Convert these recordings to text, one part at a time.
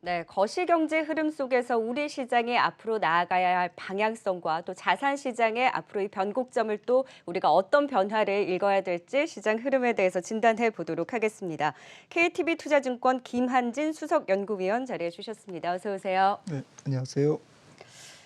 네, 거시경제 흐름 속에서 우리 시장이 앞으로 나아가야 할 방향성과 또 자산 시장의 앞으로의 변곡점을 또 우리가 어떤 변화를 읽어야 될지 시장 흐름에 대해서 진단해 보도록 하겠습니다. KTB 투자증권 김한진 수석 연구위원 자리해 주셨습니다. 어서 오세요. 네, 안녕하세요.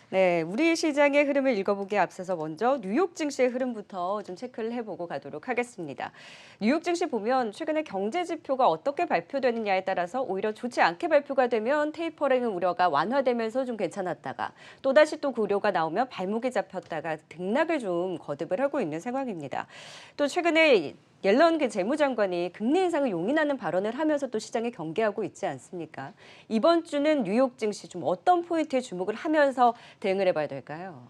네, 우리 시장의 흐름을 읽어보기에 앞서서 먼저 뉴욕 증시의 흐름부터 좀 체크를 해보고 가도록 하겠습니다. 뉴욕 증시 보면 최근에 경제 지표가 어떻게 발표되느냐에 따라서 오히려 좋지 않게 발표가 되면 테이퍼링 우려가 완화되면서 좀 괜찮았다가 또다시 또 그 우려가 나오면 발목이 잡혔다가 등락을 좀 거듭을 하고 있는 상황입니다. 또 최근에 옐런 재무장관이 금리 인상을 용인하는 발언을 하면서 또 시장에 경계하고 있지 않습니까? 이번 주는 뉴욕 증시 좀 어떤 포인트에 주목을 하면서 대응을 해봐야 될까요?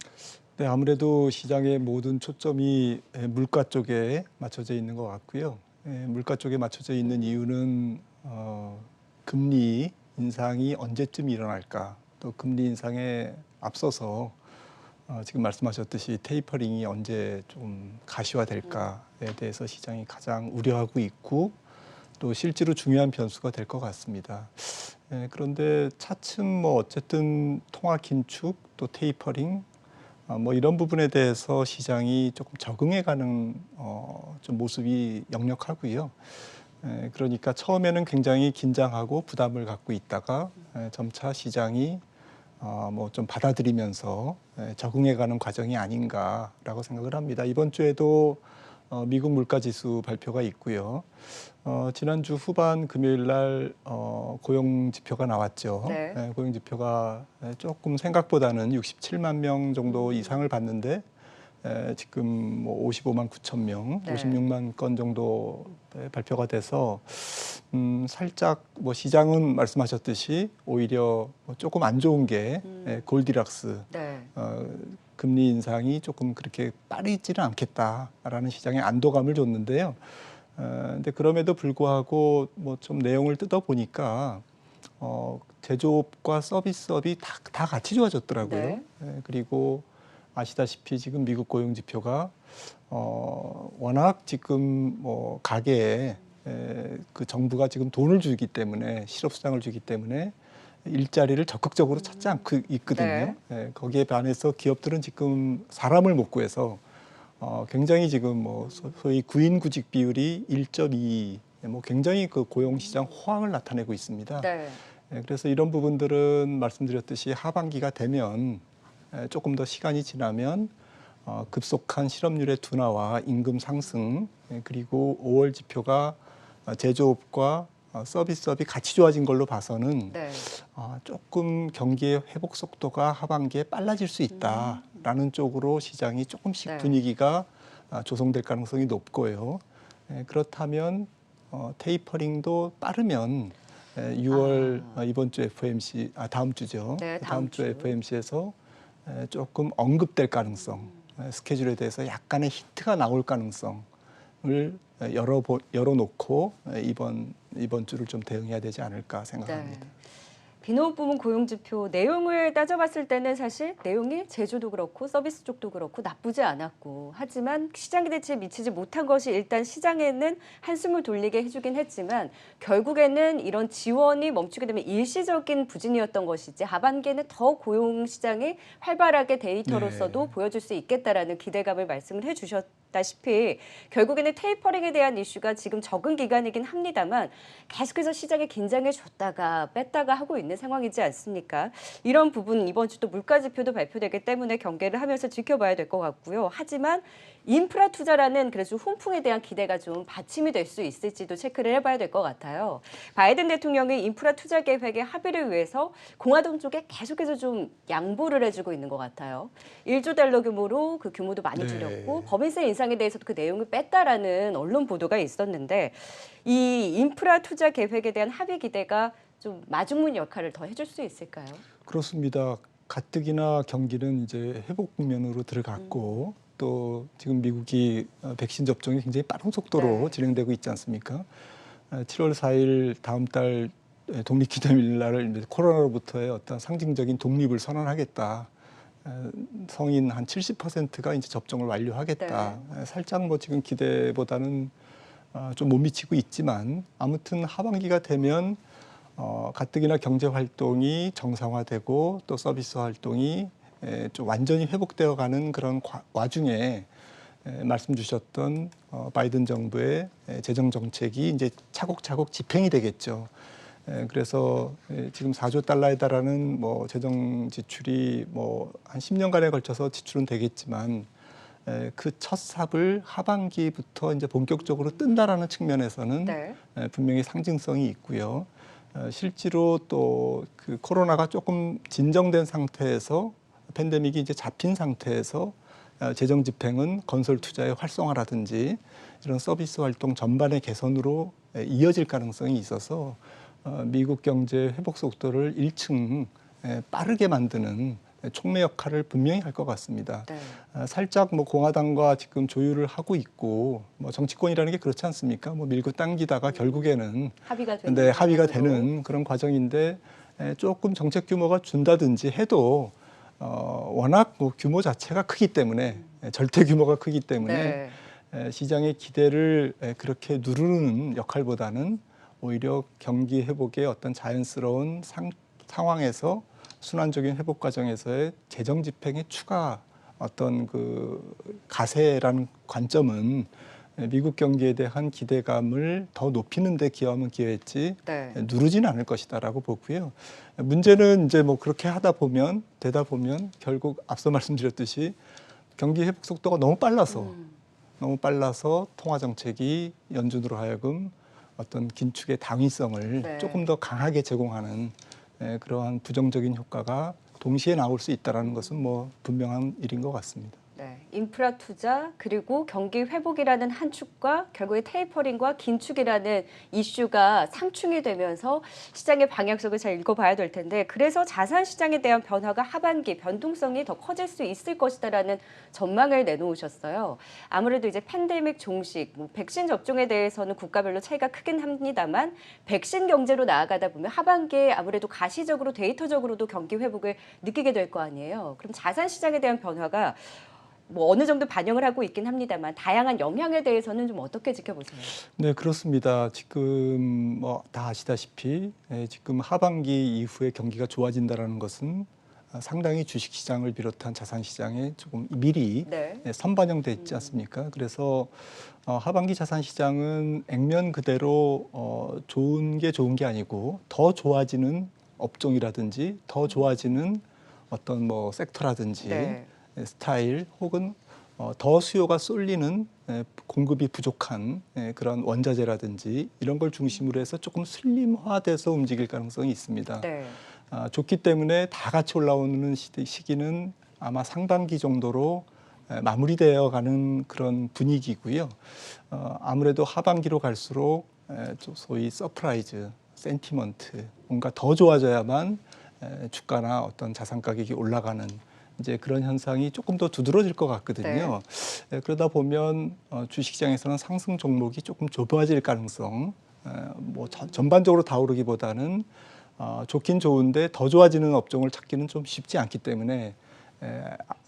네, 아무래도 시장의 모든 초점이 물가 쪽에 맞춰져 있는 것 같고요. 물가 쪽에 맞춰져 있는 이유는 금리 인상이 언제쯤 일어날까, 또 금리 인상에 앞서서 지금 말씀하셨듯이 테이퍼링이 언제 좀 가시화될까에 대해서 시장이 가장 우려하고 있고 또 실제로 중요한 변수가 될 것 같습니다. 그런데 차츰 어쨌든 통화 긴축 또 테이퍼링 이런 부분에 대해서 시장이 조금 적응해가는 좀 모습이 역력하고요. 그러니까 처음에는 굉장히 긴장하고 부담을 갖고 있다가 점차 시장이 좀 받아들이면서 적응해가는 과정이 아닌가라고 생각을 합니다. 이번 주에도 미국 물가지수 발표가 있고요. 지난주 후반 금요일 날 고용 지표가 나왔죠. 네. 고용 지표가 조금 생각보다는 67만 명 정도 이상을 봤는데 지금 55만 9천 명, 네. 56만 건 정도 발표가 돼서 살짝 시장은 말씀하셨듯이 오히려 조금 안 좋은 게 골디락스. 네. 금리 인상이 조금 그렇게 빠르지는 않겠다라는 시장에 안도감을 줬는데요. 근데 그럼에도 불구하고 좀 내용을 뜯어보니까 제조업과 서비스업이 다 같이 좋아졌더라고요. 네. 그리고 아시다시피 지금 미국 고용 지표가 워낙 지금 가계에 그 정부가 지금 돈을 주기 때문에 실업수당을 주기 때문에 일자리를 적극적으로 찾지 않고 있거든요. 거기에 반해서 기업들은 지금 사람을 못 구해서 굉장히 지금 소위 구인구직 비율이 1.2, 굉장히 그 고용시장 호황을 나타내고 있습니다. 네. 그래서 이런 부분들은 말씀드렸듯이 하반기가 되면 조금 더 시간이 지나면 급속한 실업률의 둔화와 임금 상승 그리고 5월 지표가 제조업과 서비스업이 같이 좋아진 걸로 봐서는 네. 조금 경기의 회복 속도가 하반기에 빨라질 수 있다라는 쪽으로 시장이 조금씩 네. 분위기가 조성될 가능성이 높고요. 그렇다면 테이퍼링도 빠르면 6월 이번 주 FOMC 다음 주죠. 네, 다음 주 주. FOMC에서 조금 언급될 가능성, 스케줄에 대해서 약간의 힌트가 나올 가능성을 열어놓고 이번 주를 좀 대응해야 되지 않을까 생각합니다. 네. 비농업 부문 고용 지표 내용을 따져봤을 때는 사실 내용이 제조도 그렇고 서비스 쪽도 그렇고 나쁘지 않았고 하지만 시장 기대치에 미치지 못한 것이 일단 시장에는 한숨을 돌리게 해주긴 했지만 결국에는 이런 지원이 멈추게 되면 일시적인 부진이었던 것이지 하반기에는 더 고용 시장이 활발하게 데이터로서도 네. 보여줄 수 있겠다라는 기대감을 말씀을 해주셨다시피 결국에는 테이퍼링에 대한 이슈가 지금 적응 기간이긴 합니다만 계속해서 시장에 긴장을 줬다가 뺐다가 하고 있는 상황이지 않습니까? 이런 부분 이번 주 또 물가 지표도 발표되기 때문에 경계를 하면서 지켜봐야 될 것 같고요. 하지만 인프라 투자라는 그래서 훈풍에 대한 기대가 좀 받침이 될 수 있을지도 체크를 해봐야 될 것 같아요. 바이든 대통령이 인프라 투자 계획의 합의를 위해서 공화당 쪽에 계속해서 좀 양보를 해주고 있는 것 같아요. 1조 달러 규모로 그 규모도 많이 줄였고 법인세 인상에 대해서도 그 내용을 뺐다라는 언론 보도가 있었는데 이 인프라 투자 계획에 대한 합의 기대가 좀 마중물 역할을 더 해줄 수 있을까요? 그렇습니다. 가뜩이나 경기는 이제 회복 국면으로 들어갔고 또 지금 미국이 백신 접종이 굉장히 빠른 속도로 진행되고 있지 않습니까? 7월 4일 다음 달 독립기념일 날을 이제 코로나로부터의 어떤 상징적인 독립을 선언하겠다. 성인 한 70%가 이제 접종을 완료하겠다. 살짝 지금 기대보다는 좀 못 미치고 있지만 아무튼 하반기가 되면 가뜩이나 경제 활동이 정상화되고 또 서비스 활동이 좀 완전히 회복되어 가는 그런 와중에 말씀 주셨던 바이든 정부의 재정 정책이 이제 차곡차곡 집행이 되겠죠. 그래서 지금 4조 달러에 달하는 뭐 재정 지출이 뭐 한 10년간에 걸쳐서 지출은 되겠지만 그 첫 삽을 하반기부터 이제 본격적으로 뜬다라는 측면에서는 네. 분명히 상징성이 있고요. 실제로 또 그 코로나가 조금 진정된 상태에서 팬데믹이 이제 잡힌 상태에서 재정 집행은 건설 투자의 활성화라든지 이런 서비스 활동 전반의 개선으로 이어질 가능성이 있어서 미국 경제 회복 속도를 1층 빠르게 만드는 촉매 역할을 분명히 할 것 같습니다. 네. 살짝 뭐 공화당과 지금 조율을 하고 있고 뭐 정치권이라는 게 그렇지 않습니까? 뭐 밀고 당기다가 결국에는 합의가 되는 네, 합의가 방향으로. 되는 그런 과정인데 조금 정책 규모가 준다든지 해도 워낙 뭐 규모 자체가 크기 때문에 절대 규모가 크기 때문에 네. 시장의 기대를 그렇게 누르는 역할보다는 오히려 경기 회복의 어떤 자연스러운 상황에서 순환적인 회복 과정에서의 재정 집행의 추가 어떤 그 가세라는 관점은 미국 경기에 대한 기대감을 더 높이는 데 기여하면 기여했지 네. 누르지는 않을 것이다라고 보고요. 문제는 이제 뭐 그렇게 하다 보면 되다 보면 결국 앞서 말씀드렸듯이 경기 회복 속도가 너무 빨라서 통화 정책이 연준으로 하여금 어떤 긴축의 당위성을 네. 조금 더 강하게 제공하는 그러한 부정적인 효과가 동시에 나올 수 있다는 것은 뭐 분명한 일인 것 같습니다. 네, 인프라 투자 그리고 경기 회복이라는 한 축과 결국에 테이퍼링과 긴축이라는 이슈가 상충이 되면서 시장의 방향성을 잘 읽어봐야 될 텐데 그래서 자산 시장에 대한 변화가 하반기 변동성이 더 커질 수 있을 것이다라는 전망을 내놓으셨어요. 아무래도 이제 팬데믹 종식, 뭐 백신 접종에 대해서는 국가별로 차이가 크긴 합니다만 백신 경제로 나아가다 보면 하반기에 아무래도 가시적으로 데이터적으로도 경기 회복을 느끼게 될 거 아니에요. 그럼 자산 시장에 대한 변화가 뭐 어느 정도 반영을 하고 있긴 합니다만 다양한 영향에 대해서는 좀 어떻게 지켜보세요? 네, 그렇습니다. 지금 뭐 다 아시다시피 지금 하반기 이후에 경기가 좋아진다라는 것은 상당히 주식시장을 비롯한 자산시장에 조금 미리 네. 선반영돼 있지 않습니까? 그래서 하반기 자산시장은 액면 그대로 좋은 게 아니고 더 좋아지는 업종이라든지 더 좋아지는 어떤 뭐 섹터라든지 네. 스타일 혹은 더 수요가 쏠리는 공급이 부족한 그런 원자재라든지 이런 걸 중심으로 해서 조금 슬림화돼서 움직일 가능성이 있습니다. 네. 좋기 때문에 다 같이 올라오는 시기는 아마 상반기 정도로 마무리되어 가는 그런 분위기고요. 아무래도 하반기로 갈수록 소위 서프라이즈, 센티먼트, 뭔가 더 좋아져야만 주가나 어떤 자산 가격이 올라가는 이제 그런 현상이 조금 더 두드러질 것 같거든요. 그러다 보면 주식시장에서는 상승 종목이 조금 좁아질 가능성, 뭐 전반적으로 다 오르기보다는 좋긴 좋은데 더 좋아지는 업종을 찾기는 좀 쉽지 않기 때문에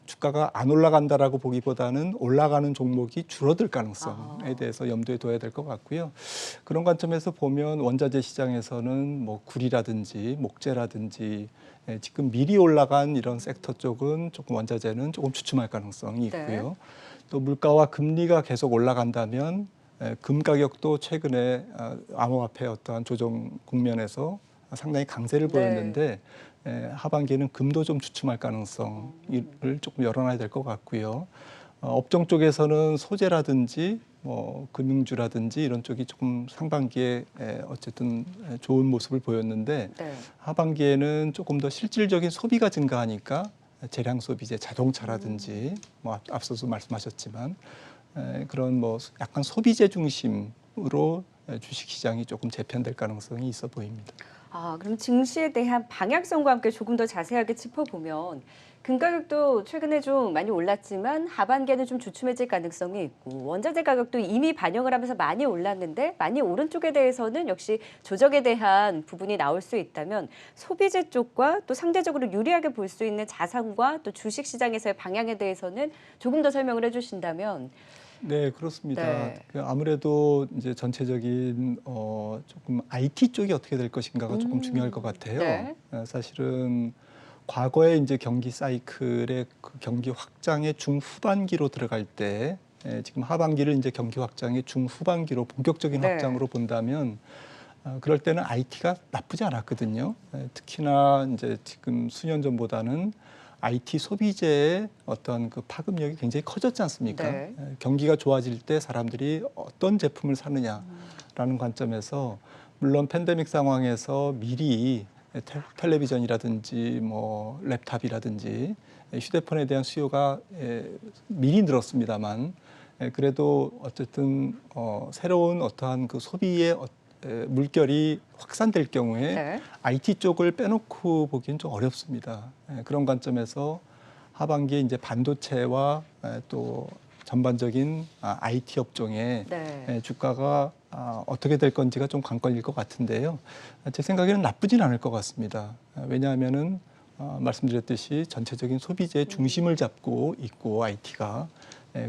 주가가 안 올라간다라고 보기보다는 올라가는 종목이 줄어들 가능성에 대해서 염두에 둬야 될 것 같고요. 그런 관점에서 보면 원자재 시장에서는 뭐 구리라든지 목재라든지 지금 미리 올라간 이런 섹터 쪽은 조금 원자재는 조금 주춤할 가능성이 있고요. 또 물가와 금리가 계속 올라간다면 금 가격도 최근에 암호화폐 어떠한 조정 국면에서 상당히 강세를 보였는데 하반기에는 금도 좀 주춤할 가능성을 조금 열어놔야 될 것 같고요. 업종 쪽에서는 소재라든지 뭐 금융주라든지 이런 쪽이 조금 상반기에 어쨌든 좋은 모습을 보였는데 네. 하반기에는 조금 더 실질적인 소비가 증가하니까 재량 소비재, 자동차라든지 뭐 앞서서 말씀하셨지만 그런 뭐 약간 소비재 중심으로 주식시장이 조금 재편될 가능성이 있어 보입니다. 그럼 증시에 대한 방향성과 함께 조금 더 자세하게 짚어보면 금 가격도 최근에 좀 많이 올랐지만 하반기에는 좀 주춤해질 가능성이 있고 원자재 가격도 이미 반영을 하면서 많이 올랐는데 많이 오른 쪽에 대해서는 역시 조정에 대한 부분이 나올 수 있다면 소비재 쪽과 또 상대적으로 유리하게 볼 수 있는 자산과 또 주식 시장에서의 방향에 대해서는 조금 더 설명을 해주신다면 네, 그렇습니다. 네. 아무래도 이제 전체적인 조금 IT 쪽이 어떻게 될 것인가가 조금 중요할 것 같아요. 네. 사실은 과거에 이제 경기 사이클의 그 경기 확장의 중후반기로 들어갈 때 지금 하반기를 이제 경기 확장의 중후반기로 본격적인 네. 확장으로 본다면 그럴 때는 IT가 나쁘지 않았거든요. 특히나 이제 지금 수년 전보다는 IT 소비재의 어떤 그 파급력이 굉장히 커졌지 않습니까? 네. 경기가 좋아질 때 사람들이 어떤 제품을 사느냐라는 관점에서 물론 팬데믹 상황에서 미리 텔레비전이라든지 뭐 랩탑이라든지 휴대폰에 대한 수요가 미리 늘었습니다만 그래도 어쨌든 새로운 어떠한 그 소비의 물결이 확산될 경우에 네. IT 쪽을 빼놓고 보기는 좀 어렵습니다. 그런 관점에서 하반기에 이제 반도체와 또 전반적인 IT 업종의 네. 주가가 어떻게 될 건지가 좀 관건일 것 같은데요. 제 생각에는 나쁘진 않을 것 같습니다. 왜냐하면은 말씀드렸듯이 전체적인 소비재의 중심을 잡고 있고 IT가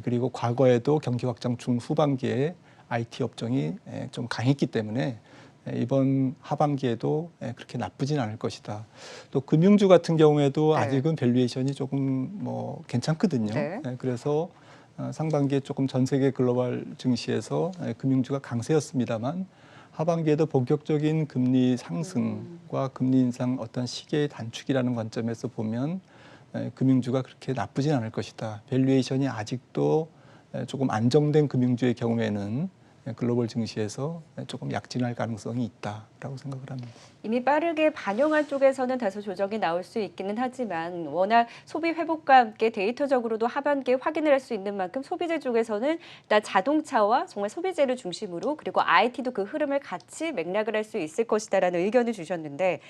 그리고 과거에도 경기 확장 중후반기에 IT 업종이 좀 강했기 때문에 이번 하반기에도 그렇게 나쁘진 않을 것이다. 또 금융주 같은 경우에도 네. 아직은 밸류에이션이 조금 뭐 괜찮거든요. 네. 그래서 상반기에 조금 전 세계 글로벌 증시에서 금융주가 강세였습니다만 하반기에도 본격적인 금리 상승과 금리 인상 어떤 시기의 단축이라는 관점에서 보면 금융주가 그렇게 나쁘진 않을 것이다. 밸류에이션이 아직도 조금 안정된 금융주의 경우에는 글로벌 증시에서 조금 약진할 가능성이 있다라고 생각을 합니다. 이미 빠르게 반영한 쪽에서는 다소 조정이 나올 수 있기는 하지만 워낙 소비 회복과 함께 데이터적으로도 하반기에 확인을 할 수 있는 만큼 소비재 쪽에서는 일단 자동차와 정말 소비재를 중심으로 그리고 IT도 그 흐름을 같이 맥락을 할 수 있을 것이다라는 의견을 주셨는데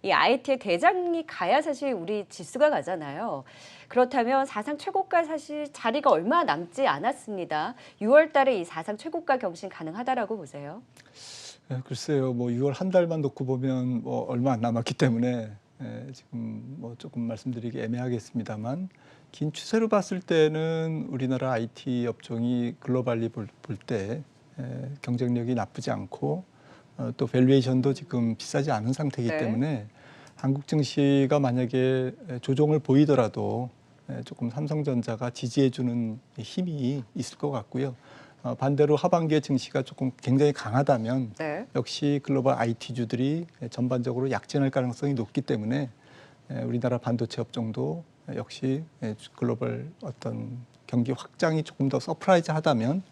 이 IT의 대장이 가야 사실 우리 지수가 가잖아요. 그렇다면 사상 최고가 사실 자리가 얼마 남지 않았습니다. 6월 달에 이 사상 최고가 경신 가능하다라고 보세요? 글쎄요, 뭐 6월 한 달만 놓고 보면 뭐 얼마 안 남았기 때문에 지금 뭐 조금 말씀드리기 애매하겠습니다만 긴 추세로 봤을 때는 우리나라 IT 업종이 글로벌리 볼 때 경쟁력이 나쁘지 않고 또 밸류에이션도 지금 비싸지 않은 상태이기 네. 때문에 한국 증시가 만약에 조정을 보이더라도 조금 삼성전자가 지지해주는 힘이 있을 것 같고요. 반대로 하반기에 증시가 조금 굉장히 강하다면 네. 역시 글로벌 IT주들이 전반적으로 약진할 가능성이 높기 때문에 우리나라 반도체 업종도 역시 글로벌 어떤 경기 확장이 조금 더 서프라이즈하다면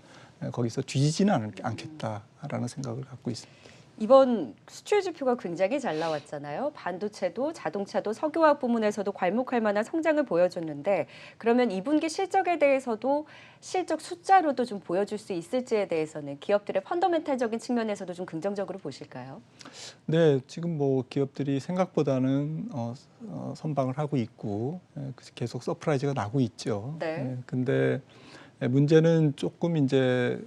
거기서 뒤지지는 않겠다라는 생각을 갖고 있습니다. 이번 수출 지표가 굉장히 잘 나왔잖아요. 반도체도 자동차도 석유화학 부문에서도 괄목할 만한 성장을 보여줬는데 그러면 2분기 실적에 대해서도 실적 숫자로도 좀 보여줄 수 있을지에 대해서는 기업들의 펀더멘탈적인 측면에서도 좀 긍정적으로 보실까요? 네, 지금 뭐 기업들이 생각보다는 선방을 하고 있고 계속 서프라이즈가 나고 있죠. 네. 근데 문제는 조금 이제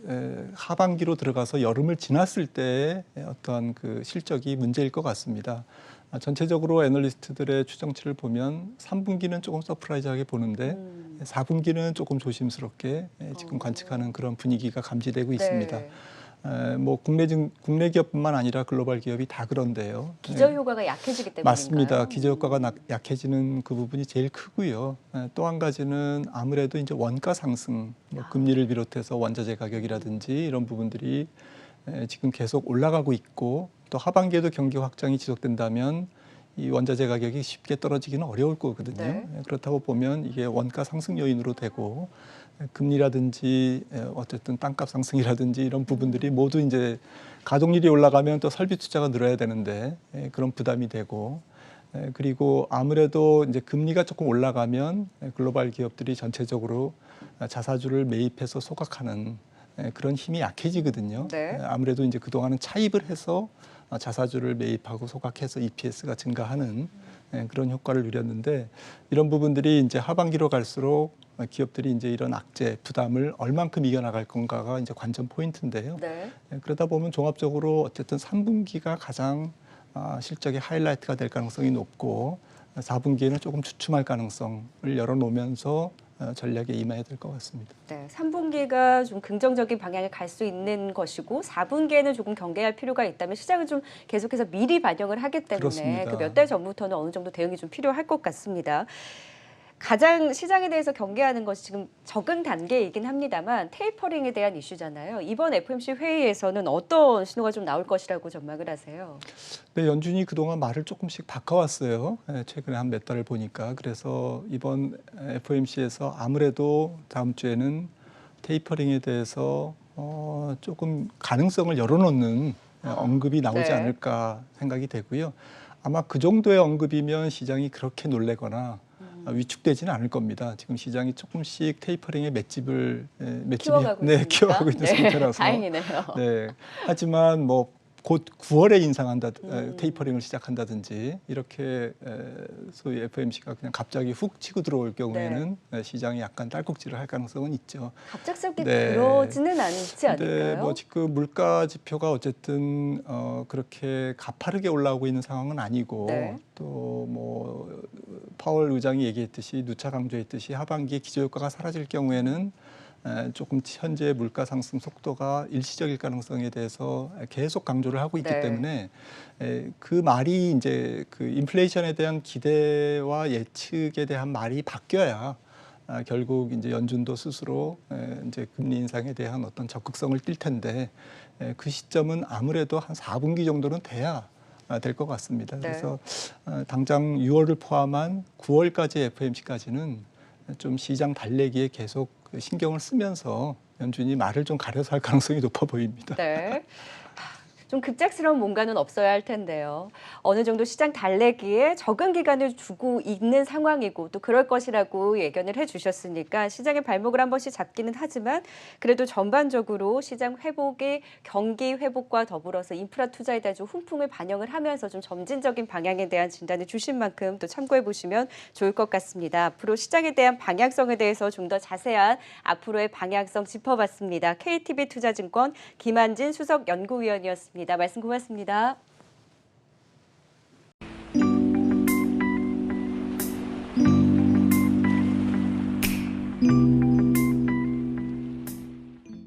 하반기로 들어가서 여름을 지났을 때의 어떤 그 실적이 문제일 것 같습니다. 전체적으로 애널리스트들의 추정치를 보면 3분기는 조금 서프라이즈하게 보는데 4분기는 조금 조심스럽게 지금 관측하는 그런 분위기가 감지되고 있습니다. 네. 뭐 국내 기업뿐만 아니라 글로벌 기업이 다 그런데요. 기저 효과가 약해지기 때문인가요? 맞습니다. 기저효과가 약해지는 그 부분이 제일 크고요. 또 한 가지는 아무래도 이제 원가 상승, 뭐 금리를 비롯해서 원자재 가격이라든지 이런 부분들이 지금 계속 올라가고 있고 또 하반기에도 경기 확장이 지속된다면 이 원자재 가격이 쉽게 떨어지기는 어려울 거거든요. 네. 그렇다고 보면 이게 원가 상승 요인으로 되고 금리라든지 어쨌든 땅값 상승이라든지 이런 부분들이 모두 이제 가동률이 올라가면 또 설비 투자가 늘어야 되는데 그런 부담이 되고 그리고 아무래도 이제 금리가 조금 올라가면 글로벌 기업들이 전체적으로 자사주를 매입해서 소각하는 그런 힘이 약해지거든요. 네. 아무래도 이제 그동안은 차입을 해서 자사주를 매입하고 소각해서 EPS가 증가하는 그런 효과를 누렸는데 이런 부분들이 이제 하반기로 갈수록 기업들이 이제 이런 악재 부담을 얼만큼 이겨나갈 건가가 이제 관전 포인트인데요. 네. 그러다 보면 종합적으로 어쨌든 3분기가 가장 실적의 하이라이트가 될 가능성이 높고 4분기에는 조금 주춤할 가능성을 열어놓으면서 전략에 임해야 될 것 같습니다. 네, 3분기가 좀 긍정적인 방향을 갈 수 있는 것이고 4분기에는 조금 경계할 필요가 있다면 시장은 좀 계속해서 미리 반영을 하기 때문에 그렇습니다. 그 몇 달 전부터는 어느 정도 대응이 좀 필요할 것 같습니다. 가장 시장에 대해서 경계하는 것이 지금 적응 단계이긴 합니다만 테이퍼링에 대한 이슈잖아요. 이번 FOMC 회의에서는 어떤 신호가 좀 나올 것이라고 전망을 하세요? 네, 연준이 그동안 말을 조금씩 바꿔왔어요. 최근에 한 몇 달을 보니까. 그래서 이번 FOMC에서 아무래도 다음 주에는 테이퍼링에 대해서 조금 가능성을 열어놓는 언급이 나오지 네. 않을까 생각이 되고요. 아마 그 정도의 언급이면 시장이 그렇게 놀래거나 위축되지는 않을 겁니다. 지금 시장이 조금씩 테이퍼링의 맷집이 키워가고 네, 있습니까? 키워가고 있는 네, 상태라서. 다행이네요. 네. 하지만 뭐 곧 9월에 인상한다, 음. 테이퍼링을 시작한다든지 이렇게 소위 FOMC가 그냥 갑자기 훅 치고 들어올 경우에는 시장이 약간 딸꾹질을 할 가능성은 있죠. 갑작스럽게 네. 그러지는 않지 근데 않을까요? 뭐 지금 물가 지표가 어쨌든 그렇게 가파르게 올라오고 있는 상황은 아니고 네. 또 뭐 파월 의장이 얘기했듯이 누차 강조했듯이 하반기에 기저효과가 사라질 경우에는 조금 현재 물가 상승 속도가 일시적일 가능성에 대해서 계속 강조를 하고 있기 네. 때문에 그 말이 이제 그 인플레이션에 대한 기대와 예측에 대한 말이 바뀌어야 결국 이제 연준도 스스로 이제 금리 인상에 대한 어떤 적극성을 띨 텐데 그 시점은 아무래도 한 4분기 정도는 돼야 될 것 같습니다. 네. 그래서 당장 6월을 포함한 9월까지 FOMC까지는 좀 시장 달래기에 계속 신경을 쓰면서 연준이 말을 좀 가려서 할 가능성이 높아 보입니다. 네. 좀 급작스러운 뭔가는 없어야 할 텐데요. 어느 정도 시장 달래기에 적응 기간을 두고 있는 상황이고 또 그럴 것이라고 예견을 해주셨으니까 시장의 발목을 한 번씩 잡기는 하지만 그래도 전반적으로 시장 회복이 경기 회복과 더불어서 인프라 투자에 대한 좀 훈풍을 반영을 하면서 좀 점진적인 방향에 대한 진단을 주신 만큼 또 참고해 보시면 좋을 것 같습니다. 앞으로 시장에 대한 방향성에 대해서 좀 더 자세한 앞으로의 방향성 짚어봤습니다. KTB 투자증권 김한진 수석 연구위원이었습니다. 말씀 고맙습니다.